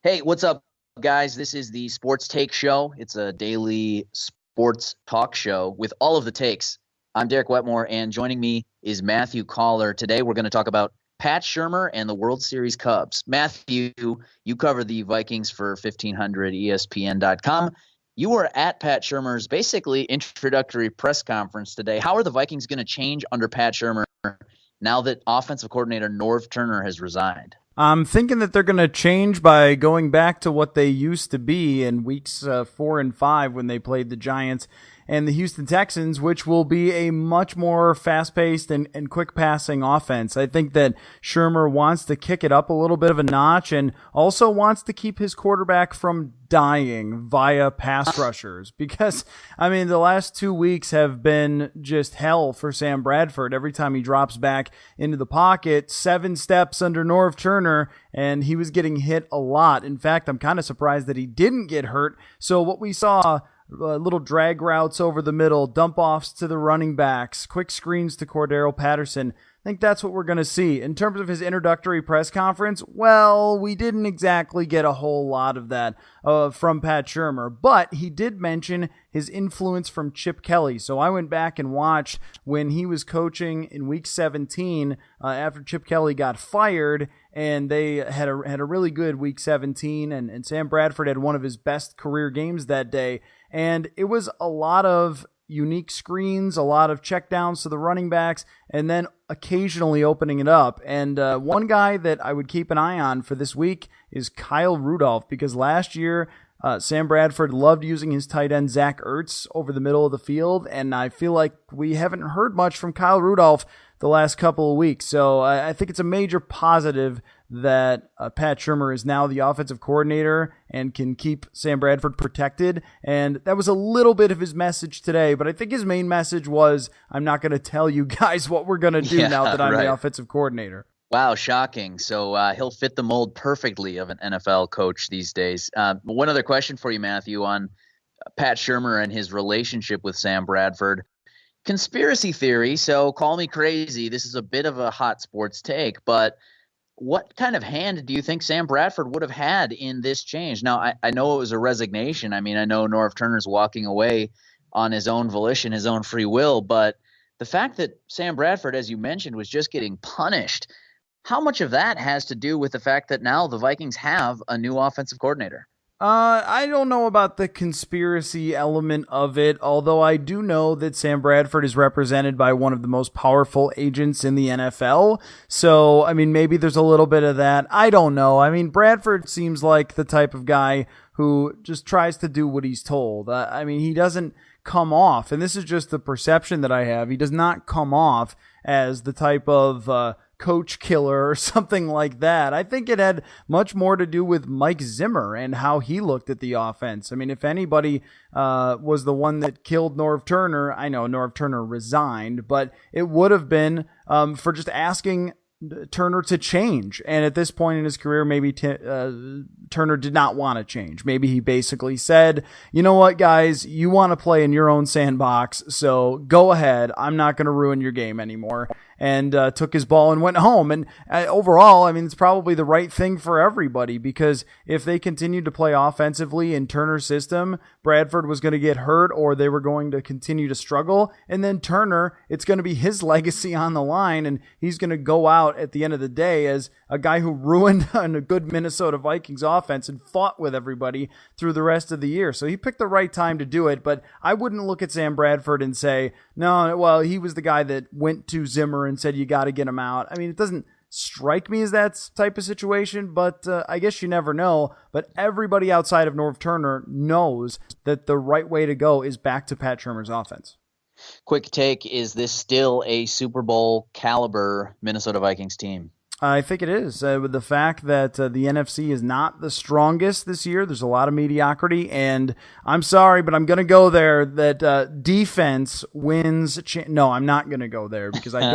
Hey, what's up, guys? This is the Sports Take Show. It's a daily sports talk show with all of the takes. I'm Derek Wetmore, and joining me is Matthew Coller. Today, we're going to talk about Pat Shurmur and the World Series Cubs. Matthew, you cover the Vikings for 1500ESPN.com. You were at Pat Shurmur's basically introductory press conference today. How are the Vikings going to change under Pat Shurmur now that offensive coordinator Norv Turner has resigned? I'm thinking that they're going to change by going back to what they used to be in weeks 4 and 5 when they played the Giants and the Houston Texans, which will be a much more fast-paced and quick-passing offense. I think that Shurmur wants to kick it up a little bit of a notch and also wants to keep his quarterback from dying via pass rushers because, the last 2 weeks have been just hell for Sam Bradford. Every time he drops back into the pocket, 7 steps under Norv Turner, and he was getting hit a lot. In fact, I'm kind of surprised that he didn't get hurt. So what we saw, little drag routes over the middle, dump offs to the running backs, quick screens to Cordero Patterson. I think that's what we're going to see. In terms of his introductory press conference, well, we didn't exactly get a whole lot of that from Pat Shurmur, but he did mention his influence from Chip Kelly. So I went back and watched when he was coaching in week 17 after Chip Kelly got fired, and they had a really good week 17, and Sam Bradford had one of his best career games that day, and it was a lot of unique screens, a lot of checkdowns to the running backs, and then occasionally opening it up. And one guy that I would keep an eye on for this week is Kyle Rudolph, because last year Sam Bradford loved using his tight end Zach Ertz over the middle of the field, and I feel like we haven't heard much from Kyle Rudolph the last couple of weeks. So I think it's a major positive that Pat Shurmur is now the offensive coordinator and can keep Sam Bradford protected. And that was a little bit of his message today, but I think his main message was, I'm not going to tell you guys what we're going to do now that I'm the offensive coordinator. Wow, shocking. So he'll fit the mold perfectly of an NFL coach these days. One other question for you, Matthew, on Pat Shurmur and his relationship with Sam Bradford. Conspiracy theory, so call me crazy. This is a bit of a hot sports take, but what kind of hand do you think Sam Bradford would have had in this change? Now, I know it was a resignation. I know Norv Turner's walking away on his own volition, his own free will, but the fact that Sam Bradford, as you mentioned, was just getting punished, how much of that has to do with the fact that now the Vikings have a new offensive coordinator? I don't know about the conspiracy element of it, although I do know that Sam Bradford is represented by one of the most powerful agents in the NFL. So, maybe there's a little bit of that. I don't know. Bradford seems like the type of guy who just tries to do what he's told. He doesn't come off, and this is just the perception that I have, he does not come off as the type of coach killer or something like that. I think it had much more to do with Mike Zimmer and how he looked at the offense. If anybody was the one that killed Norv Turner, I know Norv Turner resigned, but it would have been for just asking Turner to change. And at this point in his career, maybe Turner did not want to change. Maybe he basically said, you know what, guys, you want to play in your own sandbox, so go ahead. I'm not going to ruin your game anymore. And took his ball and went home. And overall, it's probably the right thing for everybody, because if they continued to play offensively in Turner's system, Bradford was going to get hurt or they were going to continue to struggle. And then Turner, it's going to be his legacy on the line, and he's going to go out at the end of the day as a guy who ruined a good Minnesota Vikings offense and fought with everybody through the rest of the year. So he picked the right time to do it, but I wouldn't look at Sam Bradford and say, no, well, he was the guy that went to Zimmer and said, you got to get him out. It doesn't strike me as that type of situation, but I guess you never know. But everybody outside of Norv Turner knows that the right way to go is back to Pat Shurmur's offense. Quick take, is this still a Super Bowl caliber Minnesota Vikings team? I think it is. With the fact that the NFC is not the strongest this year, there's a lot of mediocrity, and I'm sorry, but I'm going to go there that defense wins. No, I'm not going to go there because I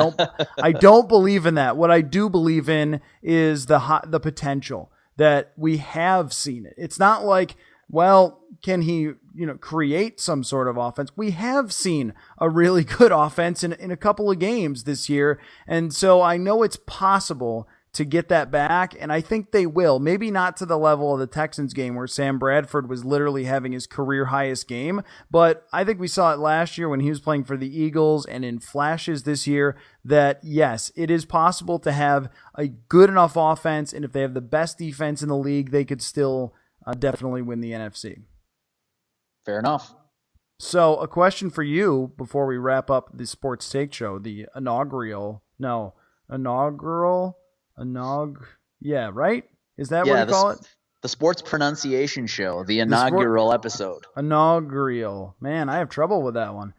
don't believe in that. What I do believe in is the potential that we have seen it. It's not like, well, can he, create some sort of offense? We have seen a really good offense in a couple of games this year. And so I know it's possible to get that back, and I think they will. Maybe not to the level of the Texans game where Sam Bradford was literally having his career highest game, but I think we saw it last year when he was playing for the Eagles and in flashes this year that, yes, it is possible to have a good enough offense, and if they have the best defense in the league, they could still definitely win the NFC. Fair enough. So a question for you before we wrap up the Sports Take Show, the inaugural, yeah, right? Is that what you call it? The Sports Pronunciation Show, the inaugural episode. Inaugural. Man, I have trouble with that one.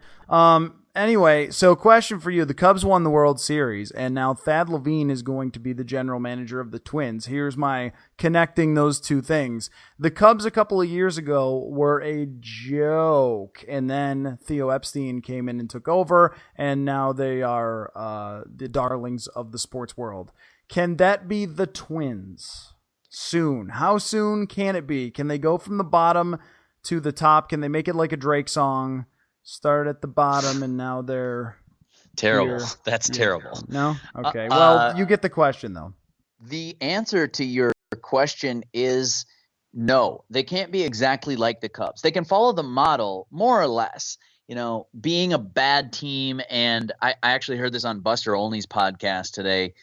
Anyway, so question for you. The Cubs won the World Series, and now Thad Levine is going to be the general manager of the Twins. Here's my connecting those two things. The Cubs a couple of years ago were a joke, and then Theo Epstein came in and took over, and now they are the darlings of the sports world. Can that be the Twins soon? How soon can it be? Can they go from the bottom to the top? Can they make it like a Drake song? Start at the bottom, and now they're terrible. Here. That's terrible. No? Okay. Well, you get the question, though. The answer to your question is no. They can't be exactly like the Cubs. They can follow the model, more or less. Being a bad team, and I actually heard this on Buster Olney's podcast today.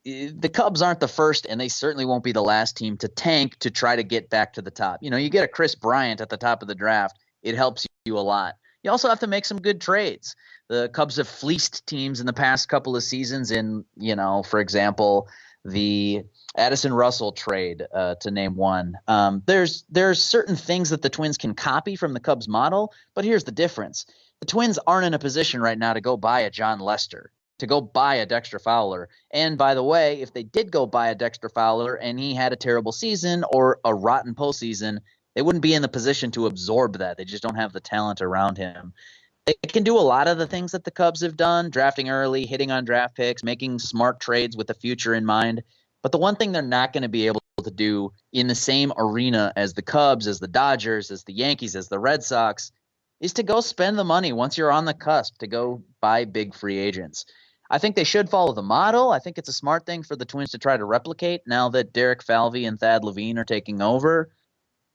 The Cubs aren't the first, and they certainly won't be the last team to tank to try to get back to the top. You get a Chris Bryant at the top of the draft. It helps you a lot. You also have to make some good trades. The Cubs have fleeced teams in the past couple of seasons in, for example, the Addison Russell trade, to name one. There's certain things that the Twins can copy from the Cubs model, but here's the difference. The Twins aren't in a position right now to go buy a John Lester, to go buy a Dexter Fowler. And by the way, if they did go buy a Dexter Fowler and he had a terrible season or a rotten postseason, they wouldn't be in the position to absorb that. They just don't have the talent around him. They can do a lot of the things that the Cubs have done, drafting early, hitting on draft picks, making smart trades with the future in mind. But the one thing they're not going to be able to do in the same arena as the Cubs, as the Dodgers, as the Yankees, as the Red Sox, is to go spend the money once you're on the cusp to go buy big free agents. I think they should follow the model. I think it's a smart thing for the Twins to try to replicate now that Derek Falvey and Thad Levine are taking over.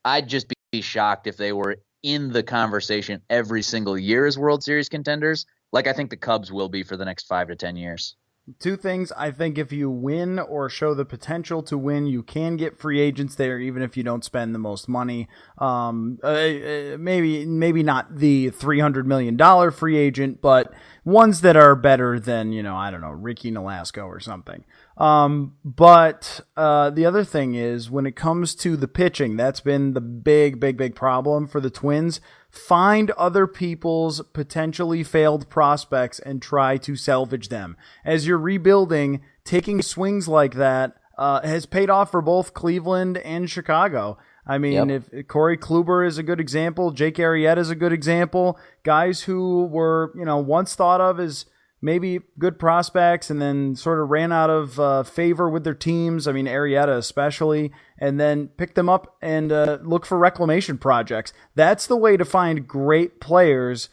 I'd just be shocked if they were in the conversation every single year as World Series contenders, like I think the Cubs will be for the next 5 to 10 years. Two things. I think if you win or show the potential to win, you can get free agents there, even if you don't spend the most money. Maybe not the $300 million free agent, but ones that are better than, Ricky Nolasco or something. But the other thing is when it comes to the pitching, that's been the big problem for the Twins. Find other people's potentially failed prospects and try to salvage them. As you're rebuilding, taking swings like that has paid off for both Cleveland and Chicago. I mean, if Corey Kluber is a good example, Jake Arrieta is a good example, guys who were, once thought of as maybe good prospects and then sort of ran out of favor with their teams. I mean, Arrieta especially, and then pick them up and look for reclamation projects. That's the way to find great players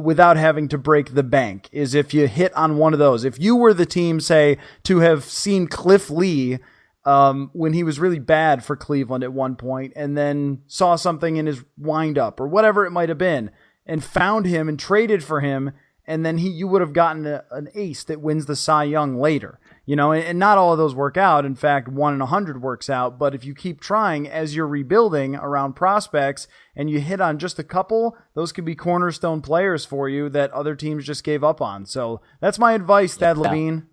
without having to break the bank, is if you hit on one of those. If you were the team, say, to have seen Cliff Lee when he was really bad for Cleveland at one point and then saw something in his windup or whatever it might have been and found him and traded for him, and then you would have gotten an ace that wins the Cy Young later, and not all of those work out. In fact, 1 in 100 works out. But if you keep trying as you're rebuilding around prospects and you hit on just a couple, those could be cornerstone players for you that other teams just gave up on. So that's my advice, Thad Levine.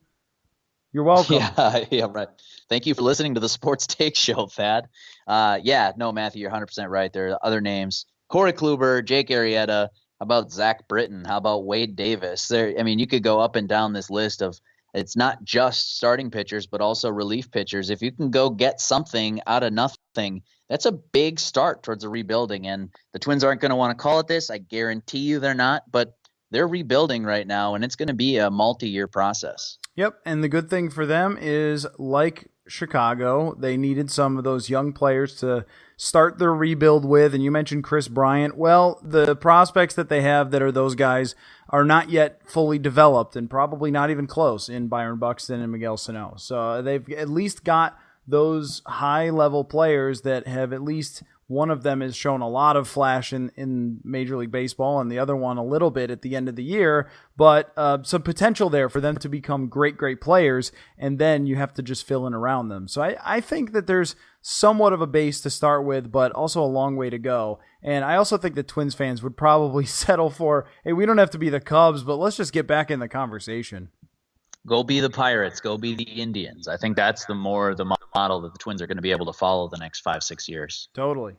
You're welcome. Yeah, right. Thank you for listening to the Sports Take Show, Thad. Matthew, you're 100% right. There are other names. Corey Kluber, Jake Arrieta. How about Zach Britton? How about Wade Davis? You could go up and down this list of, it's not just starting pitchers, but also relief pitchers. If you can go get something out of nothing, that's a big start towards a rebuilding. And the Twins aren't going to want to call it this. I guarantee you they're not, but they're rebuilding right now, and it's going to be a multi-year process. Yep, and the good thing for them is, like Chicago. They needed some of those young players to start their rebuild with. And you mentioned Chris Bryant. Well, the prospects that they have that are those guys are not yet fully developed and probably not even close in Byron Buxton and Miguel Sano. So they've at least got those high-level players that have at least one of them has shown a lot of flash in Major League Baseball and the other one a little bit at the end of the year, but some potential there for them to become great, great players, and then you have to just fill in around them. So I think that there's somewhat of a base to start with, but also a long way to go. And I also think that Twins fans would probably settle for, hey, we don't have to be the Cubs, but let's just get back in the conversation. Go be the Pirates. Go be the Indians. I think that's the model that the Twins are going to be able to follow the next 5-6 years. Totally.